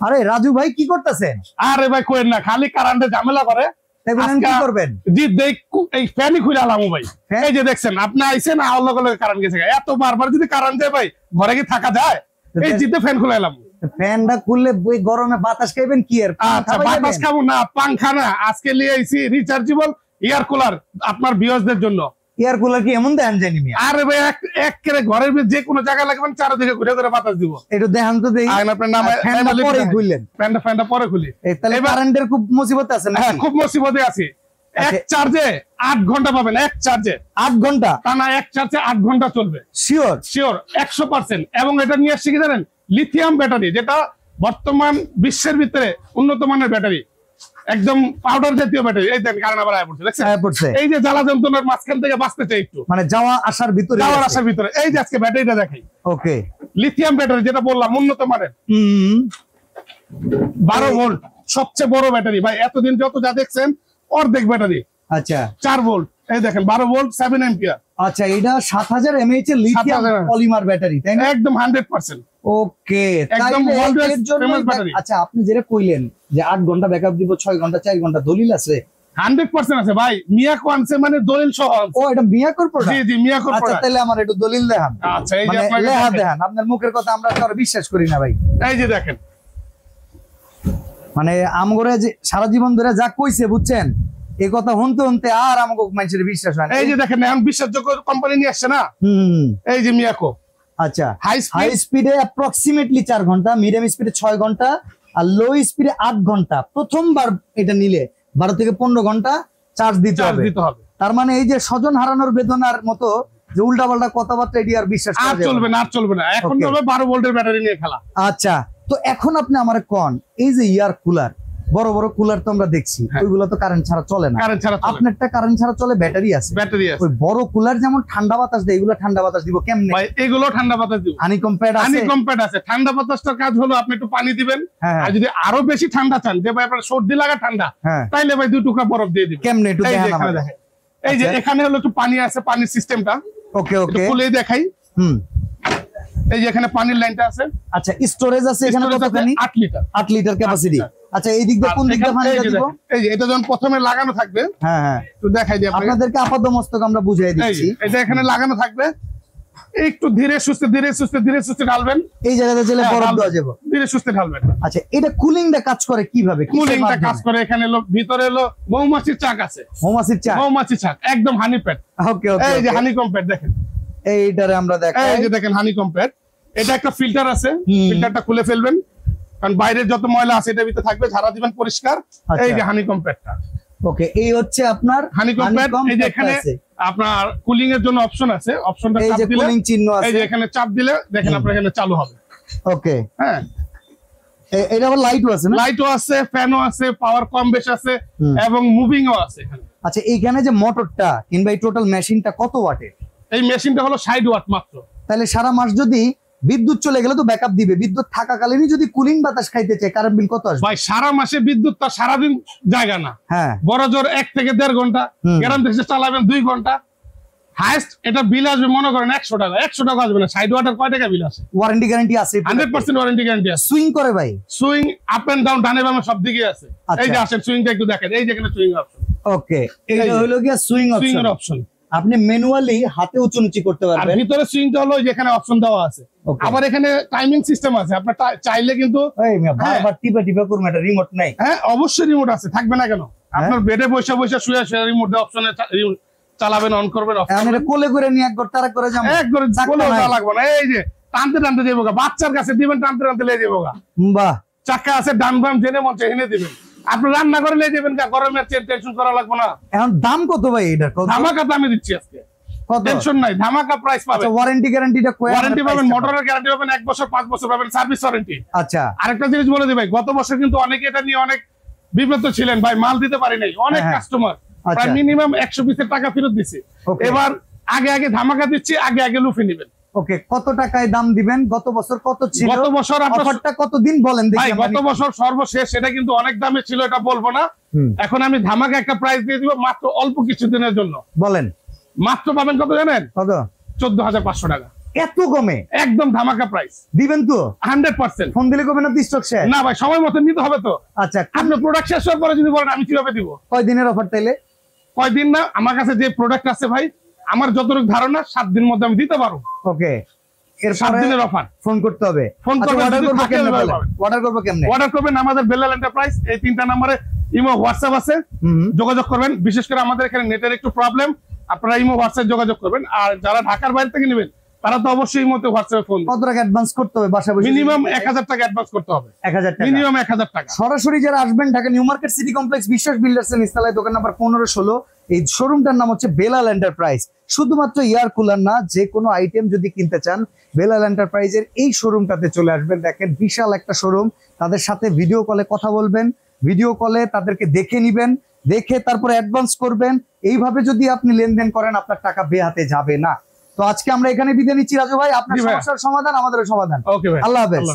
আরে রাজু ভাই কি করতেছেন? আরে ভাই কোয়েন না, খালি কারেন্টে ঝামেলা করে। কি করবেন? জি দেখ, এই ফ্যানই খুলে আলাম ভাই। এই যে দেখছেন, আপনি আইছেন আল্লাহ করে কারেন্ট গেছে, এত বারবার যদি কারেন্ট যায় ভাই ঘরে কি থাকা যায়? এই জিতে ফ্যান খুলে এলাম। ফ্যানটা খুললে গরমে বাতাস খাইবেন কি? আর আচ্ছা, বাতাস খাবো না, পাংখা না, আজকে নিয়ে আইছি রিচার্জেবল এয়ার কুলার আপনার ভিউয়ারদের জন্য। এয়ার কুলার কি এমন দেন জানি আমি? আরে ভাই এক করে ঘরের যে কোনো জায়গায় লাগবেন চারদিকে ঘুরে ঘুরে বাতাস দিব। একটু দেখান তো দেখি। আপনার নাম ফ্যানটা পরে খুললেন? ফ্যানটা পরে খুলি। তাহলে কারেন্টের খুব মুসিবত আছে না? হ্যাঁ, খুব মুসিবতে আছি। এক চার্জে 8 ঘন্টা পাবেন, এক চার্জে 8 ঘন্টা। তা না, এক চার্জে 8 ঘন্টা চলবে। শিওর 100%। এবং এটা নিয়ে আসছে কি জানেন, লিথিয়াম ব্যাটারি, যেটা বর্তমান বিশ্বের ভিতরে উন্নত মানের ব্যাটারি, একদম পাউডার জাতীয় ব্যাটারি। এই দেন কারণ আবার আয় পড়ছে। এই যে জ্বালা যন্ত্রণার মাঝখান থেকে বাঁচতে চাই একটু, মানে যাওয়া আসার ভিতরে এই যে আজকে ব্যাটারিটা দেখাই। ওকে, লিথিয়াম ব্যাটারি, যেটা বললাম উন্নত মানের। 12 ভোল্ট, সবচেয়ে বড় ব্যাটারি ভাই। এতদিন যত যা দেখছেন অর্ধেক ব্যাটারি। আচ্ছা, 4 ভোল্ট, এই দেখেন 12 ভোল্ট 7 অ্যাম্পিয়ার। আচ্ছা, এটা 7000 mAh এর লিথিয়াম পলিমার ব্যাটারি, তাই না? একদম 100%। ওকে, একদম ফেমাস ব্যাটারি। আচ্ছা, আপনি যেটা কইলেন যে 8 ঘন্টা ব্যাকআপ দিব, 6 ঘন্টা 4 ঘন্টা, দলিল আছে? 100% আছে ভাই। মিয়াকো আনছে মানে দলিল সহ। ও, এটা মিয়াকোর প্রোডাক্ট? জি জি, মিয়াকোর প্রোডাক্ট। আচ্ছা, তাহলে আমার একটু দলিল দেখান। আচ্ছা, এই যে আপনাকে লেখা দেখান। আপনার মুখের কথা আমরা তো আর বিশ্বাস করি না ভাই। এই যে দেখেন, মানে আমগরে যে সারা জীবন ধরে যা কইছে বুঝছেন, এই কথা শুনতে শুনতে আর আমাকে মানুষের বিশ্বাস হয় না। এই যে দেখেন, এখন বিশ্বাসযোগ্য কোম্পানি নিয়ে আসছে না। এই যে মিয়াকো। আচ্ছা, হাই স্পিডে অ্যাপ্রক্সিমেটলি 4 ঘন্টা, মিডিয়াম স্পিডে 6 ঘন্টা, আর লো স্পিডে 8 ঘন্টা। প্রথমবার এটা নিলে 12 থেকে 15 ঘন্টা চার্জ দিতে হবে। তার মানে এই যে স্বজন হারানোর বেদনার মতো যে উল্টাপাল্টা কথাবার্তা, এটি আর বিশ্বাস আর চলবে না, আর চলবে না। এখন চলবে 12 ভোল্টের ব্যাটারি নিয়ে খেলা। আচ্ছা, তো এখন আপনি আমারে কোন, এই যে ইয়ার কুলার, বড় বড় কুলার তো আমরা দেখছি, ওইগুলো তো কারেন্ট ছাড়া চলে না। আপনারটা কারেন্ট ছাড়া চলে, ব্যাটারি আছে। ওই বড় কুলার যেমন ঠান্ডা বাতাস দেয়, এগুলো ঠান্ডা বাতাস দিব কেমনে? ভাই এগুলো ঠান্ডা বাতাস দিব, হানিকম প্যাড আছে। ঠান্ডা বাতাসটার কাজ হলো আপনি একটু পানি দিবেন, আর যদি আরো বেশি ঠান্ডা চান, যে ভাই আপনার সর্দি লাগা ঠান্ডা, তাইলে ভাই 2 টুকরা বরফ দিয়ে দিবেন। কেমনে একটু দেখেন। এই যে এখানে হলো একটু পানি আছে, পানির সিস্টেমটা। ওকে ওকে, খুলে দেখাই। এই যে এখানে পানির লাইনটা আছে। আচ্ছা, স্টোরেজ আছে এখানে কতখানি? 8 লিটার। 8 litre capacity. আচ্ছা, এই দিক দিয়ে কোন দিকটা পানিটা দিব? এই যে এটা যখন প্রথমে লাগানো থাকবে, হ্যাঁ হ্যাঁ, একটু দেখাই দিই আপনাদেরকে আপাতমস্তক আমরা বুঝিয়ে দিচ্ছি। এটা এখানে লাগানো থাকবে, একটু ধীরে সুস্থে ঢালবেন। এই জায়গাতে চলে বরফ দেওয়া যাবে, ধীরে সুস্থে ঢালবেন। আচ্ছা, এটা কুলিংটা কাজ করে কিভাবে? কুলিংটা কাজ করে, এখানে এলো ভিতরে এলো মৌমাছির চাক আছে। মৌমাছির চাক, একদম হানি প্যাড। ওকে ওকে, এই যে হানিকম প্যাড দেখেন, এইটারে আমরা দেখাই। এই যে দেখেন হানিকম প্যাড। এটা একটা ফিল্টার আছে, ফিল্টারটা খুলে ফেলবেন, কারণ বাইরের যত ময়লা আছে এটা ভিতরে থাকবে, ঝাড়া দিবেন পরিষ্কার। এই যে হানিকম প্যাডটা। ওকে, এই হচ্ছে আপনার হানিকম প্যাড। এই যে এখানে আপনার কুলিং এর জন্য অপশন আছে, অপশনটা চাপ দিলে, কুলিং চিহ্ন আছে, এই যে এখানে চাপ দিলে দেখেন আপনার এখানে চালু হবে। ওকে, হ্যাঁ, এটা আবার লাইটও আছে না? লাইটও আছে, ফ্যানও আছে, পাওয়ার কম বেশ আছে, এবং মুভিংও আছে এখানে। আচ্ছা, এইখানে যে মোটরটা কিংবা এই টোটাল মেশিনটা কত ওয়াটের? এই মেশিনটা হলো 60 ওয়াট মাত্র। তাহলে সারা মাস যদি বিদ্যুৎ চলে গেলে তো ব্যাকআপ দিবে। বিদ্যুৎ থাকাকালীনই যদি কুলিং বাতাস খাইতে চায়, কারেন্ট বিল কত আসবে? ভাই সারা মাসে বিদ্যুৎ তো সারাদিন জায়গা না। হ্যাঁ, বড় জোর 1 থেকে 1.5 ঘন্টা, গ্যারান্টি চালাবেন 2 ঘন্টা হাইস্ট। এটা বিল আসবে মনে করেন 100 টাকা। 100 টাকা আসবে না, 60 ওয়াটের কয় টাকা বিল আসে? ওয়ারেন্টি গ্যারান্টি আছে, 100% ওয়ারেন্টি গ্যারান্টি আছে। সুইং করে ভাই? সুইং আপ এন্ড ডাউন, ডানে বামে সব দিকে আছে। এই যে আসেন সুইংটা একটু দেখেন, এই যে এখানে সুইং অপশন। ওকে, এটা হলো কি সুইং অপশন। আপনি ম্যানুয়ালি হাতে উঁচু নিচু করতে পারবেন। আর ভিতরে সুইংটা হলো যেখানে অপশন দেওয়া আছে। আবার এখানে টাইমিং সিস্টেম আছে, আপনার চাইলে কিন্তু বারবার টিপা করুন। এটা রিমোট নাই? হ্যাঁ, অবশ্যই রিমোট আছে, থাকবে না কেন? আপনার বেডে বসে শুয়ে রিমোট দিয়ে অপশনে চালাবেন, অন করবেন। এটা কোলে করে নিয়ে একবার তারা করে যাবেন, একবার কোলে লাগবে না। এই যে টানতে টানতে যাবো, বাচ্চার কাছে দিবেন, টানতে টানতে লেগে যাবো। বাহ, চাকা আছে, ডান বাম জেনে মন এনে দিবেন। আপনি রান্না করে নিয়ে যাবেন, গরমের টেনশন করা লাগবে না। এখন দাম কত ভাই এটা? ধামাকা দামে দিচ্ছি আজকে, টেনশন নাই, ধামাকা প্রাইস পাবেন। ওয়ারেন্টি গ্যারান্টিটা ওয়ারেন্টি পাবেন, মোটরের গ্যারান্টি পাবেন 1 বছর, 5 বছর পাবেন সার্ভিস ওয়ারেন্টি। আচ্ছা, আরেকটা জিনিস বলে দিই ভাই, গত বছর কিন্তু অনেকে এটা নিয়ে অনেক বিব্রত ছিলেন ভাই, মাল দিতে পারি নাই। অনেক কাস্টমার প্রায় মিনিমাম 100 পিসের টাকা ফেরত দিছে। এবার আগে ধামাকা দিচ্ছি, আগে লুফে নেবেন। ওকে, কত টাকায় দাম দিবেন? গত বছর কত ছিল? গত বছর অফারটা কতদিন বলেন দেখি। গত বছর সর্বশেষ এটা কিন্তু অনেক দামে ছিল, এটা বলবো না। এখন আমি ধামাকা একটা প্রাইস দিয়ে দিব, মাত্র অল্প কিছু দিনের জন্য। বলেন। মাত্র পাবেন কত জানেন? কত? 14,500 টাকা। এত কমে একদম ধামাকা প্রাইস দিবেন তো 100%। ফোন দিলে কমে না স্টক শেষ? না ভাই, সময় মতো নিতে হবে তো। আচ্ছা, আপনি প্রোডাক্ট শেষ হওয়ার পরে যদি বলেন আমি কিভাবে দিব? কয় দিনের অফার তাইলে? কয়দিন না, আমার কাছে যে প্রোডাক্ট আছে ভাই, আমার যতটুকু ধারণা 7 দিনের মধ্যে আমি দিতে পারবো। ওকে, এর 7 দিনের অফার। ফোন করতে হবে। ফোন করবেন, অর্ডার করব কেমনে? অর্ডার করব কেমনে? অর্ডার করবেন আমাদের বেলাল এন্টারপ্রাইজ, এই 3টা নম্বরে ইমো হোয়াটসঅ্যাপ আছে, যোগাযোগ করবেন। বিশেষ করে আমাদের এখানে নেটের একটু প্রবলেম, আপনারা ইমো হোয়াটসঅ্যাপ যোগাযোগ করবেন। আর যারা ঢাকার বাইরে থেকে নেবেন তারা তো অবশ্যই ইমোতে হোয়াটসঅ্যাপে ফোন। কত টাকা অ্যাডভান্স করতে হবে বাসা বসে? মিনিমাম 1000 টাকা অ্যাডভান্স করতে হবে। 1000 টাকা, মিনিমাম 1000 টাকা। সরাসরি যারা আসবেন Dhaka new market city complex বিশ্বাস বিল্ডার্স এর নিচতলায় দোকান নাম্বার 15-16, এই শোরুমটার নাম হচ্ছে বেলাল এন্টারপ্রাইজ। শুধুমাত্র এয়ার কুলার না, যে কোনো আইটেম যদি কিনতে চান বেলাল এন্টারপ্রাইজের এই শোরুমটাতে চলে আসবেন। দেখেন বিশাল একটা শোরুম, তাদের সাথে ভিডিও কলে কথা বলবেন, ভিডিও কলে তাদেরকে দেখে নিবেন, দেখে তারপরে অ্যাডভান্স করবেন। এইভাবে যদি আপনি লেনদেন করেন আপনার টাকা বেহাতে যাবে না। তো আজকে আমরা এখানে বিদায় নিচ্ছি রাজু ভাই, আপনার সমস্যার সমাধান আমাদের সমাধান। ওকে ভাই, আল্লাহ হাফেজ।